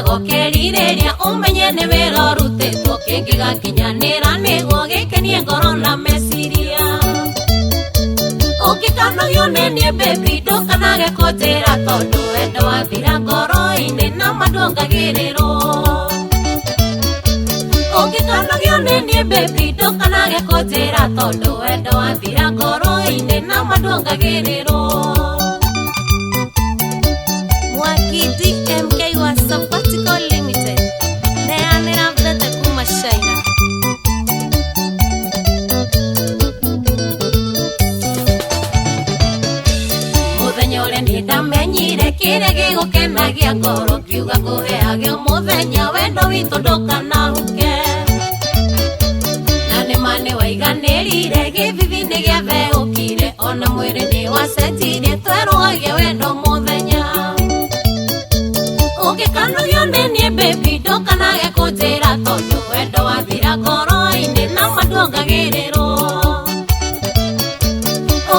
gokerireria umenye ne wera rutitwo kingiga kinyanira niguo gikenie ngoro na meciria ukikanagio nenie baby ndukanage kunjira tondu wendo wathira ngoro-ini na mandongagiriro ukikanagio nenie baby ndukanage kunjira tondu wendo wathira ngoro-ini na mandongagiriro Mwakiti MK wa Sabbatical Limited neanira mthete kuma China muthenya uria ndamenyire kire gigukenagia ngoro kiuga nguheage muthenya wendo witu ndukanahuke na nimane waiganirire githithini giathe ukire ona mwiri ni wacenjirie tweruagie wendo muthenya ukikanagio nenie baby ndukanage kunjira tondu wendo wathira ngoro-ini na mandongagiriro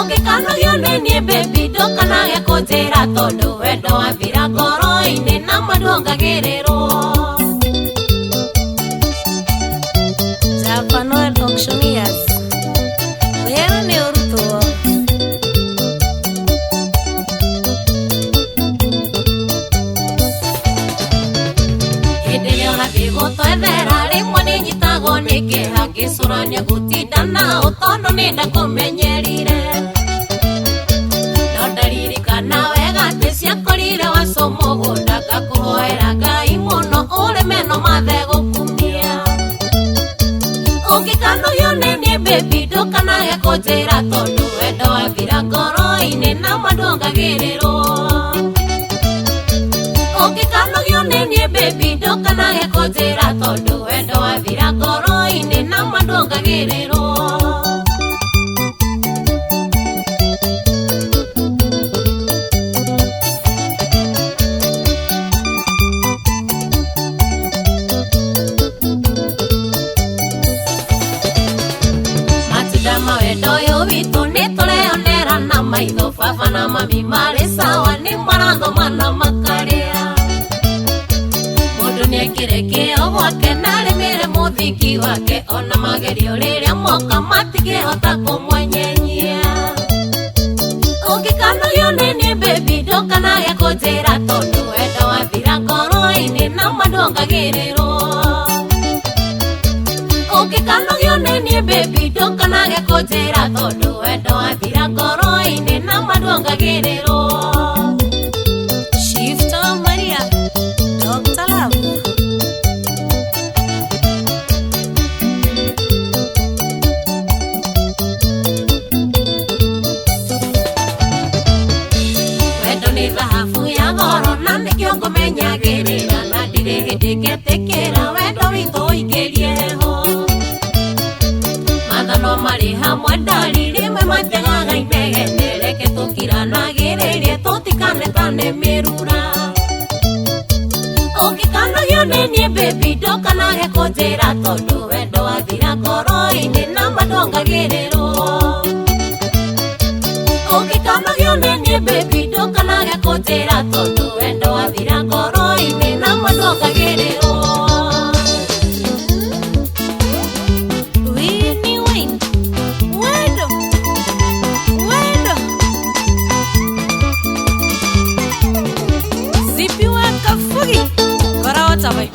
ukikanagio nenie baby ndukanage kunjira tondu wendo wathira ngoro-ini na mandongagiriro Japan Auctioneers wera ni urutuo twethera rimwe ninyitagwo ni kiha ngicurania gutinda nao tondu ninda kumenyerire no ndaririkana wega ati ciakorire waco mugunda ngakuhoera Ngai muno urime no mathe gukumia ukikanagio nenie baby ndukanage kunjira tondu wendo wathira ngoro-ini na mandongagiriro ukikanagio nenie baby ndukanage kunjira tondu wendo wathira ngoro-ini na mandongagiriro matunda ma wendo uyu witu nitureonera na maitho baba na mami mari sawa ni marathoma na makaria nikirekeo gwake narimire muthiki wake ona magerio riria moka matingihota kumwenyenyia ukikanagio nenie baby ndukanage kunjira tondu wendo wathira ngoro-ini na mandongagiriro ukikanagio nenie baby ndukanage kunjira tondu wendo wathira ngoro-ini na mandongagiriro Shifter Maria Dr. Love dhahabu ya goro na nikio ngumenyagirira na ndiri hindi ngetikira wendo witu uingirie ho mathano mari hamwe ndari rimwe mategaga inegene reke tukiranagiririe tutikanetane mirura ukikanagio nenie baby ndukanage kunjira tondu wendo wathira ngoro-ini na mandongagiriro ukikanagio nenie baby ndukanage kunjira tondu wendo wathira ngoro-ini na mandongagiriro Winnie Wayne wendo Zipi wa Kafugi kora watabai